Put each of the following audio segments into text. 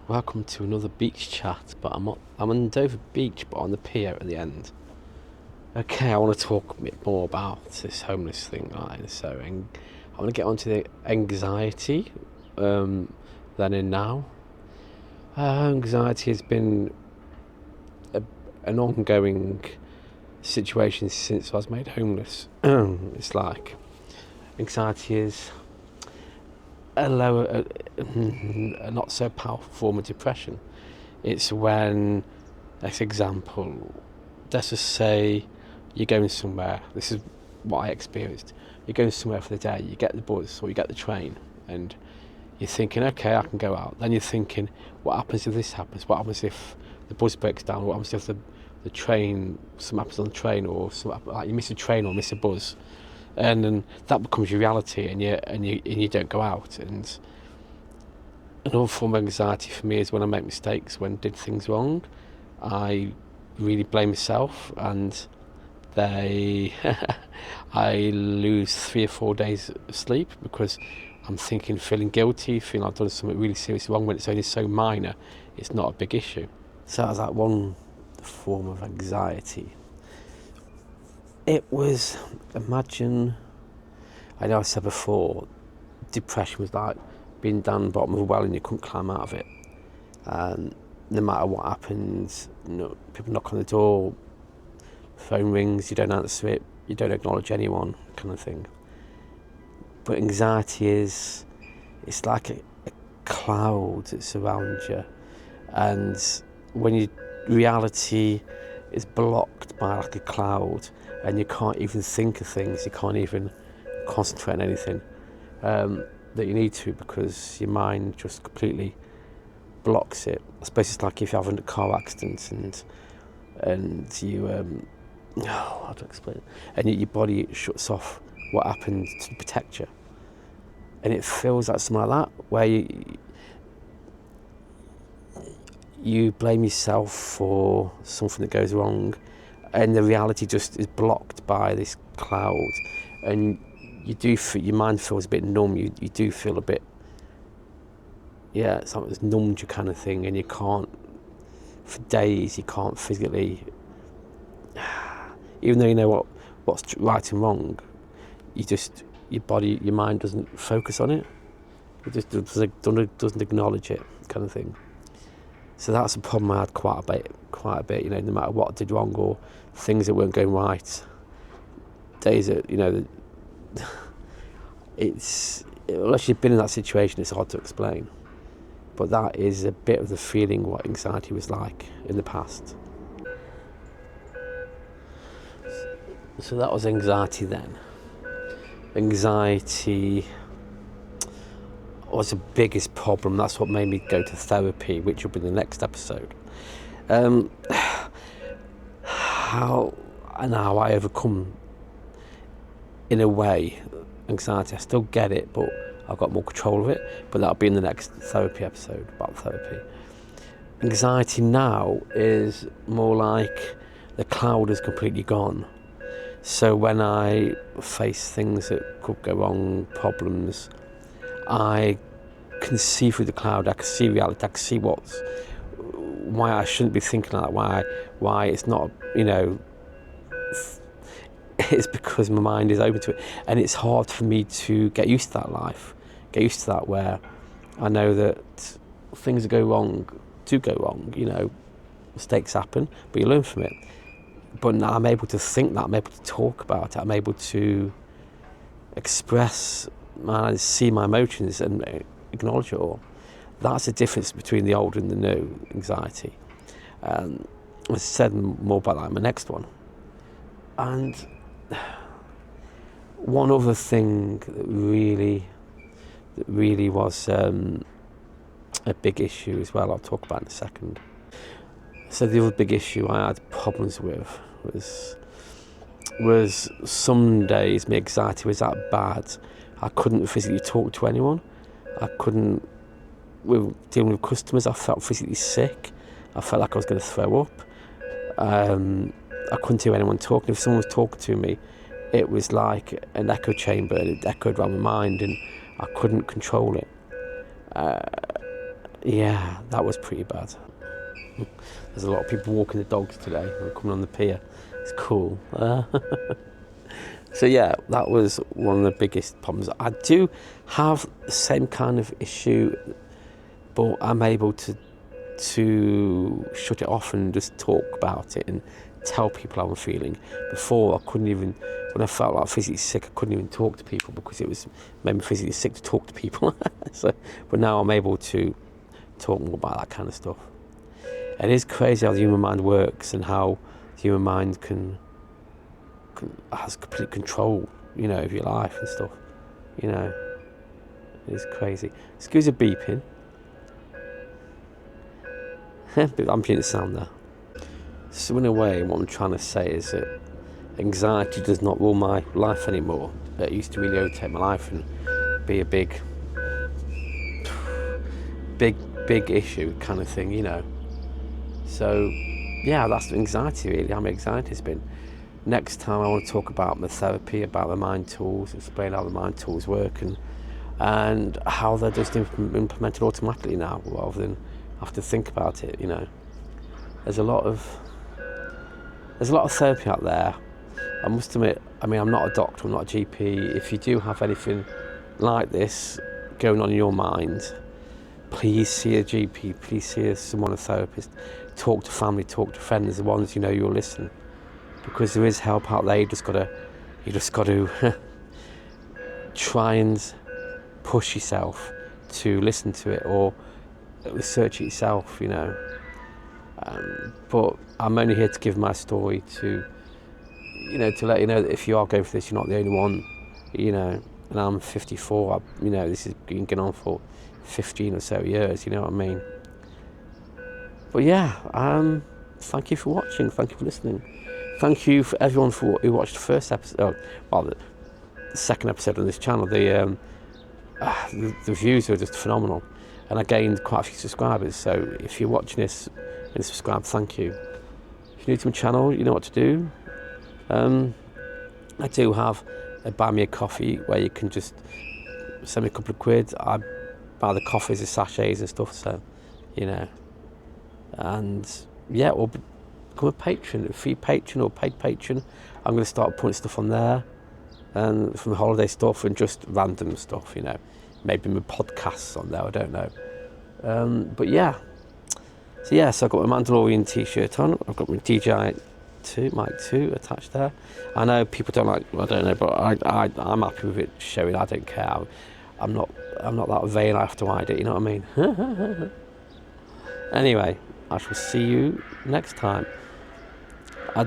Welcome to another beach chat, but I'm on Dover Beach, but on the pier at the end. Okay, I want to talk a bit more about this homeless thing, right? So, I want to get onto the anxiety, then and now. Anxiety has been an ongoing situation since I was made homeless. It's like anxiety is a not so powerful form of depression. It's when, let's example, let's just say you're going somewhere. This is what I experienced. You're going somewhere for the day. You get the bus or you get the train, and you're thinking, okay, I can go out. Then you're thinking, what happens if this happens? What happens if the bus breaks down? What happens if the train, something happens on the train, or like you miss a train or miss a bus? And then that becomes your reality, and you don't go out. And another form of anxiety for me is when I make mistakes, when I did things wrong. I really blame myself, and I lose 3 or 4 days of sleep because I'm feeling guilty, feeling I've done something really seriously wrong when it's only so minor. It's not a big issue. So that's like one form of anxiety. It was, imagine, I know I said before, depression was like being down the bottom of a well and you couldn't climb out of it. And no matter what happens, people knock on the door, phone rings, you don't answer it, you don't acknowledge anyone, kind of thing. But anxiety it's like a cloud that surrounds you. And when your reality is blocked by like a cloud, and you can't even think of things, you can't even concentrate on anything that you need to, because your mind just completely blocks it. I suppose it's like if you're having a car accident and you how to explain it, and your body shuts off what happened to protect you, and it feels like something like that, where you blame yourself for something that goes wrong, and the reality just is blocked by this cloud, and your mind feels a bit numb. You do feel a bit, it's like it's numbed you kind of thing, and you can't, for days, you can't physically, even though you know what's right and wrong, your mind doesn't focus on it. It just doesn't acknowledge it, kind of thing. So that's a problem I had quite a bit. No matter what I did wrong or things that weren't going right, days that unless you've been in that situation, it's hard to explain. But that is a bit of the feeling what anxiety was like in the past. So that was anxiety then. Anxiety was the biggest problem. That's what made me go to therapy, which will be the next episode. How I overcome, in a way, anxiety. I still get it, but I've got more control of it. But that'll be in the next therapy episode about therapy. Anxiety now is more like the cloud is completely gone. So when I face things that could go wrong, problems, I can see through the cloud. I can see reality. I can see why I shouldn't be thinking like that. Why it's not. It's because my mind is open to it, and it's hard for me to get used to that life. Get used to that, where I know that things that go wrong do go wrong. Mistakes happen, but you learn from it. But now I'm able to think that. I'm able to talk about it. I'm able to express see my emotions and acknowledge it all. That's the difference between the old and the new anxiety. I said more about that in my next one. And one other thing that really was a big issue as well, I'll talk about in a second. So the other big issue I had problems with was some days my anxiety was that bad I couldn't physically talk to anyone. I couldn't, dealing with customers, I felt physically sick. I felt like I was going to throw up. I couldn't hear anyone talking. If someone was talking to me, it was like an echo chamber, and it echoed around my mind, and I couldn't control it. yeah, that was pretty bad. There's a lot of people walking the dogs today. We're coming on the pier. It's cool. So yeah, that was one of the biggest problems. I do have the same kind of issue, but I'm able to shut it off and just talk about it and tell people how I'm feeling. Before, I couldn't even, when I felt like physically sick, I couldn't even talk to people because it was made me physically sick to talk to people. But now I'm able to talk more about that kind of stuff. It is crazy how the human mind works and how the human mind has complete control, of your life and stuff. It is crazy. Excuse the beeping. I'm hearing the sound there. So in a way, what I'm trying to say is that anxiety does not rule my life anymore. It used to really overtake my life and be a big issue kind of thing, So, yeah, that's anxiety really. How my anxiety has been. Next time I want to talk about my therapy, about the mind tools, explain how the mind tools work and how they're just implemented automatically now rather than have to think about it, There's a lot of therapy out there. I must admit, I'm not a doctor, I'm not a GP. If you do have anything like this going on in your mind, please see a GP, please see a therapist. Talk to family, talk to friends, the ones you'll listen. Because there is help out there. You just got to try and push yourself to listen to it or research it yourself, But I'm only here to give my story to let you know that if you are going through this, you're not the only one, And I'm 54. This has been going on for 15 or so years. You know what I mean? But yeah, thank you for watching. Thank you for listening. Thank you for everyone who watched the first episode. The second episode on this channel. The views are just phenomenal, and I gained quite a few subscribers. So if you're watching this and subscribe, thank you. If you're new to my channel, you know what to do. I do have a buy me a coffee where you can just send me a couple of quid. I buy the coffees, the sachets and stuff. So, and yeah, or become a patron, a free patron or paid patron. I'm going to start putting stuff on there, and from the holiday stuff and just random stuff, maybe my podcasts on there. I don't know, but yeah. So I've got my Mandalorian t-shirt on. I've got my DJI Mic 2 attached there. I know people don't like. I don't know, but I'm happy with it showing. I don't care. I'm not that vain. I have to hide it. You know what I mean? Anyway, I shall see you next time. I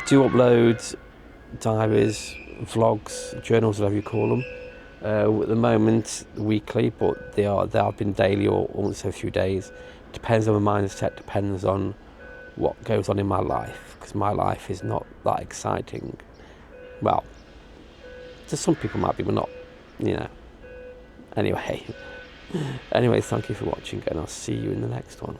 do upload diaries, vlogs, journals, whatever you call them. At the moment, weekly, but they have been daily or once every few days. Depends on my mindset. Depends on what goes on in my life, because my life is not that exciting. Well, to some people might be, but not. Anyway, thank you for watching, and I'll see you in the next one.